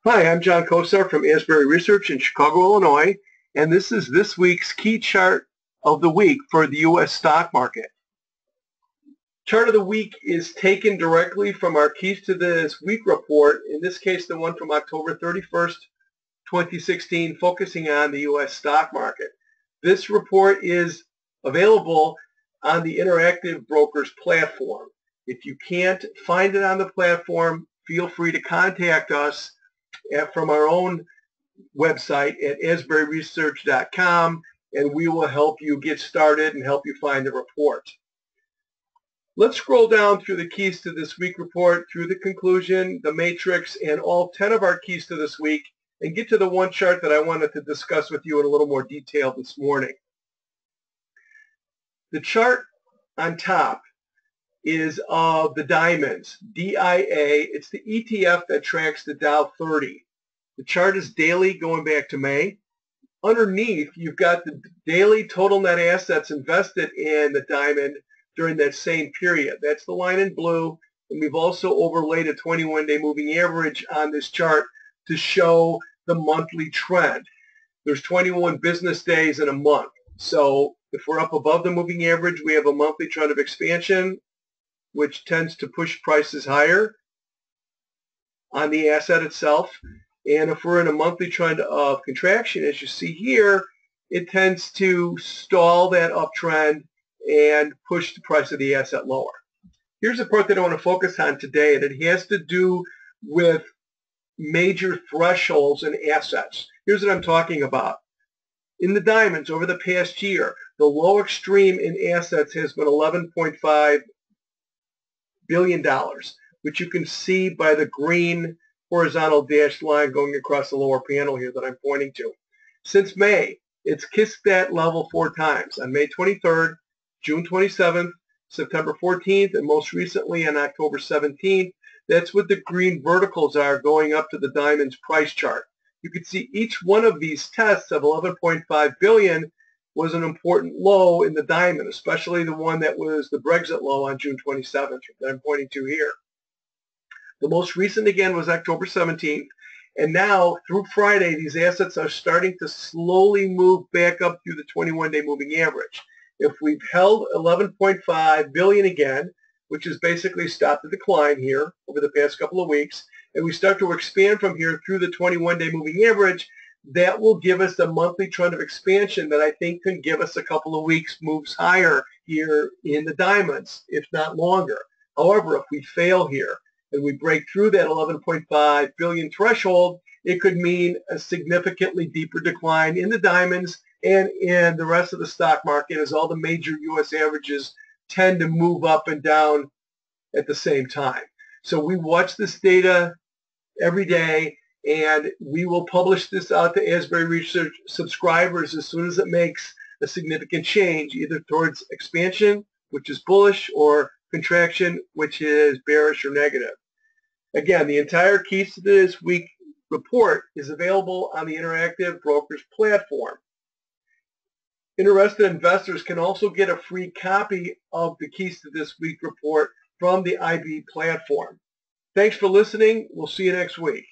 Hi, I'm John Kosar from Asbury Research in Chicago, Illinois, and this is this week's key chart of the week for the U.S. stock market. Chart of the week is taken directly from our Keys to This Week report, in this case the one from October 31st, 2016, focusing on the U.S. stock market. This report is available on the Interactive Brokers platform. If you can't find it on the platform, feel free to contact us from our own website at asburyresearch.com, and we will help you get started and help you find the report. Let's scroll down through the Keys to This Week report, through the conclusion, the matrix, and all 10 of our Keys to This Week, and get to the one chart that I wanted to discuss with you in a little more detail this morning. The chart on top is of the diamonds, DIA. It's the ETF that tracks the Dow 30. The chart is daily going back to May. Underneath, you've got the daily total net assets invested in the diamond during that same period. That's the line in blue, and we've also overlaid a 21-day moving average on this chart to show the monthly trend. There's 21 business days in a month. So if we're up above the moving average, we have a monthly trend of expansion, which tends to push prices higher on the asset itself. And if we're in a monthly trend of contraction, as you see here, it tends to stall that uptrend and push the price of the asset lower. Here's the part that I want to focus on today, and it has to do with major thresholds in assets. Here's what I'm talking about. In the diamonds over the past year, the low extreme in assets has been $11.5 billion, which you can see by the green horizontal dashed line going across the lower panel here that I'm pointing to. Since May, it's kissed that level 4 times, on May 23rd, June 27th, September 14th, and most recently on October 17th. That's what the green verticals are going up to the diamond's price chart. You can see each one of these tests of 11.5 billion was an important low in the diamond, especially the one that was the Brexit low on June 27th that I'm pointing to here. The most recent again was October 17th, and now through Friday these assets are starting to slowly move back up through the 21-day moving average. If we've held 11.5 billion again, which has basically stopped the decline here over the past couple of weeks, and we start to expand from here through the 21-day moving average, that will give us a monthly trend of expansion that I think can give us a couple of weeks moves higher here in the diamonds, if not longer. However, if we fail here and we break through that 11.5 billion threshold, it could mean a significantly deeper decline in the diamonds and in the rest of the stock market, as all the major U.S. averages tend to move up and down at the same time. So we watch this data every day, and we will publish this out to Asbury Research subscribers as soon as it makes a significant change, either towards expansion, which is bullish, or contraction, which is bearish or negative. Again, the entire Keys to This Week report is available on the Interactive Brokers platform. Interested investors can also get a free copy of the Keys to This Week report from the IB platform. Thanks for listening. We'll see you next week.